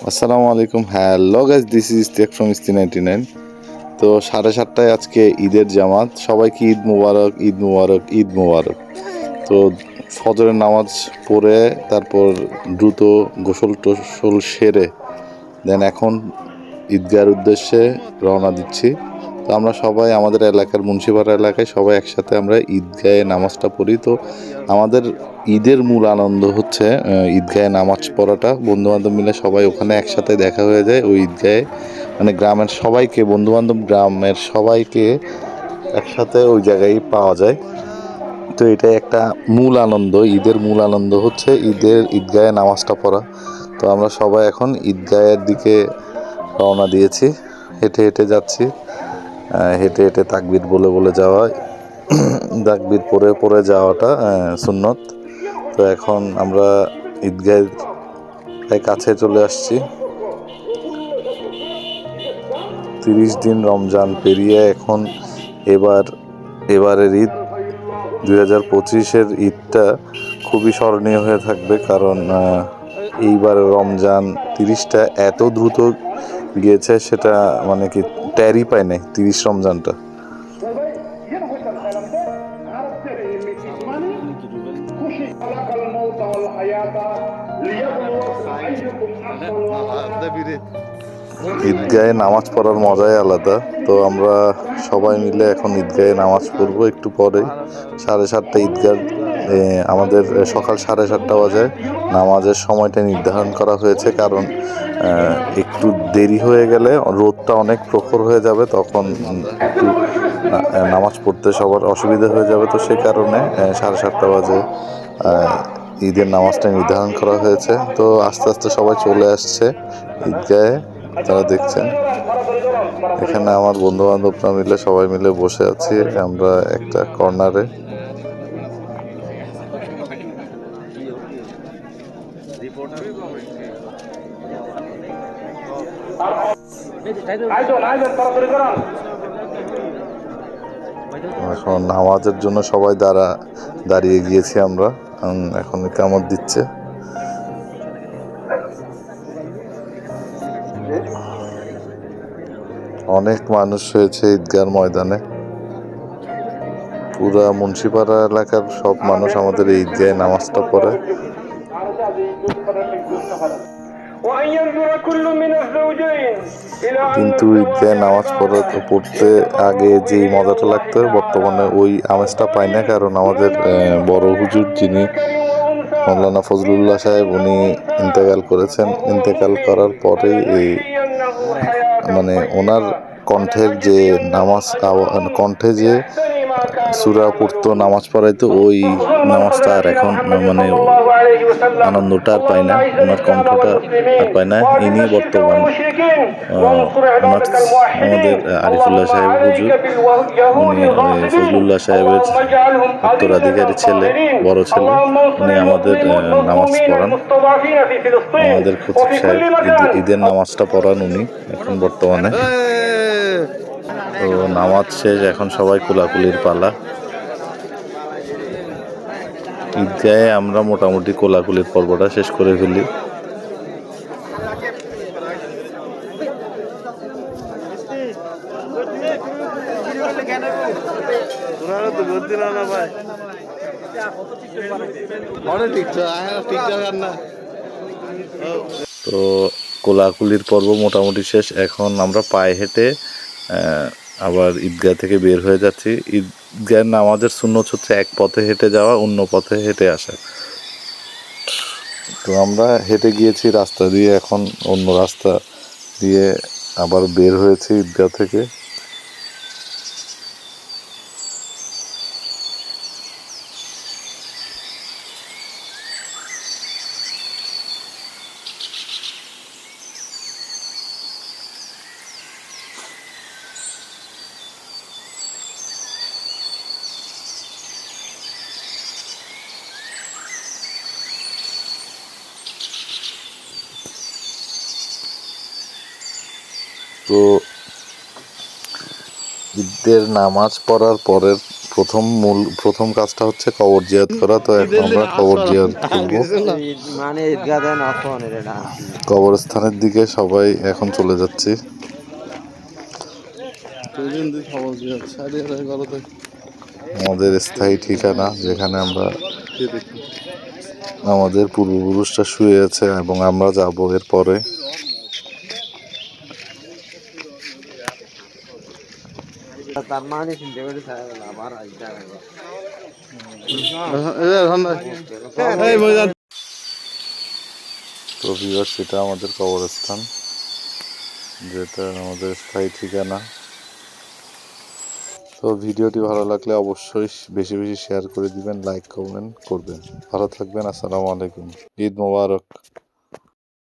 আসসালামু আলাইকুম, hello guys, this is tech from Isti 99। তো 7:30টায় আজকে ঈদের জামাত। সবাইকে ঈদ মুবারক, ঈদ মুবারক, ঈদ মুবারক। তো ফজরের নামাজ পড়ে তারপর দ্রুত গোসল টোসল সেরে দেন এখন ঈদগাহের উদ্দেশ্যে রওনা দিচ্ছি। তো আমরা সবাই আমাদের এলাকার মুন্সিপাড়া এলাকায় সবাই একসাথে আমরা ঈদগাহে নামাজটা পড়ি। তো আমাদের ঈদের মূল আনন্দ হচ্ছে ঈদগাহে নামাজ পড়াটা। বন্ধুবান্ধব মিলে সবাই ওখানে একসাথে দেখা হয়ে যায় ওই ঈদগাহে, মানে গ্রামের সবাইকে, বন্ধুবান্ধব গ্রামের সবাইকে একসাথে ওই জায়গায় পাওয়া যায়। তো এটাই একটা মূল আনন্দ, ঈদের মূল আনন্দ হচ্ছে ঈদগাহে নামাজটা পড়া। তো আমরা সবাই এখন ঈদগাহের দিকে রওনা দিয়েছি, হেঁটে হেঁটে যাচ্ছি। হেঁটে হেঁটে তাকবীর বলে বলে যাওয়া, তাকবীর পরে পরে যাওয়াটা সুন্নত। তো এখন আমরা ঈদগাহের প্রায় কাছে চলে আসছি। 30 দিন রমজান পেরিয়ে এখন এবারের ঈদ 2025-এর ঈদটা খুবই স্মরণীয় হয়ে থাকবে, কারণ এইবার রমজান 30টা এত দ্রুত গিয়েছে, সেটা মানে কি ট্যারই পায় নাই 30 রমজানটা। ঈদগাহে নামাজ পড়ার মজাই আলাদা। তো আমরা সবাই মিলে এখন ঈদগাহে নামাজ পড়বো একটু পরে। 7:30 ঈদগাহ, আমাদের সকাল 7:30 বাজে নামাজের সময়টা নির্ধারণ করা হয়েছে, কারণ একটু দেরি হয়ে গেলে রোদটা অনেক প্রখর হয়ে যাবে, তখন একটু নামাজ পড়তে সবার অসুবিধা হয়ে যাবে। তো সে কারণে 7:30 বাজে ঈদের নামাজটা নির্ধারণ করা হয়েছে। তো আস্তে আস্তে সবাই চলে আসছে ঈদগাহে। তারা দেখছেন এখানে আমার বন্ধু বান্ধবরা মিলে সবাই মিলে বসে আছি আমরা একটা কর্নারে। এখন নামাজের জন্য সবাই দাঁড়িয়ে গিয়েছি আমরা। এখন ইকামত দিচ্ছে। অনেক মানুষ হয়েছে ঈদগাহ ময়দানে। পুরা মুন্সিপাড়া এলাকার সব মানুষ আমাদের এই ঈদগাহে নামাজটা পড়ে। কিন্তু ঈদগাহে নামাজ পড়তে আগে যেই মজাটা লাগতো, বর্তমানে ওই আমেজটা পাই না, কারণ আমাদের বড় হুজুর, যিনি মৌলানা ফজলুল্লাহ সাহেব, উনি ইন্তেকাল করেছেন। ইন্তেকাল করার পরেই এই মানে ওনার কণ্ঠের যে কণ্ঠে যে সূরা পড়তো, নামাজ পড়াইতো, ওই নামাজটা আর এখন মানে আনন্দটা আর পাই না, ওনার কণ্ঠটা আর পাই না। ইনি বর্তমান আমাদের আরিফুল্লাহ সাহেব হুজুর, উনি ফজলুল্লাহ সাহেবের উত্তরাধিকারী ছেলে, বড় ছেলে। উনি আমাদের নামাজ পড়ান, আমাদের খতিব সাহেব ঈদের নামাজটা পড়ান উনি এখন বর্তমানে। তো নামাজ শেষ, এখন সবাই কোলাকুলির পালা। ঈদগাহে আমরা মোটামুটি কোলাকুলির পর্বটা শেষ করে ফেলি। তো কোলাকুলির পর্ব মোটামুটি শেষ, এখন আমরা পায়ে হেঁটে আবার ঈদগাহ থেকে বের হয়ে যাচ্ছি। ঈদগাহের নামাজের সুন্নত হচ্ছে এক পথে হেঁটে যাওয়া, অন্য পথে হেঁটে আসা। তো আমরা হেঁটে গিয়েছি রাস্তা দিয়ে, এখন অন্য রাস্তা দিয়ে আবার বের হয়েছি ঈদগাহ থেকে। তো ঈদের নামাজ পড়ার প্রথম কাজটা হচ্ছে কবর জিয়ারত করা। তো এখন আমরা কবর জিয়ারত করব। মানে ঈদগাহ দেন অফন এটা কবরস্থানের দিকে সবাই এখন চলে যাচ্ছি। আমাদের স্থায়ী ঠিকানা, যেখানে আমরা আমাদের পূর্বপুরুষরা শুয়ে আছে এবং আমরা যাব এরপরে। তার মানে চিন্তা করে আবার তো ভিউয়ার্স, এটা আমাদের কবরস্থান, যেটা আমাদের স্থায়ী ঠিকানা। তো ভিডিওটি ভালো লাগলে অবশ্যই বেশি বেশি শেয়ার করে দিবেন, লাইক কমেন্ট করবেন। ভালো থাকবেন। আসসালামু আলাইকুম। ঈদ মোবারক।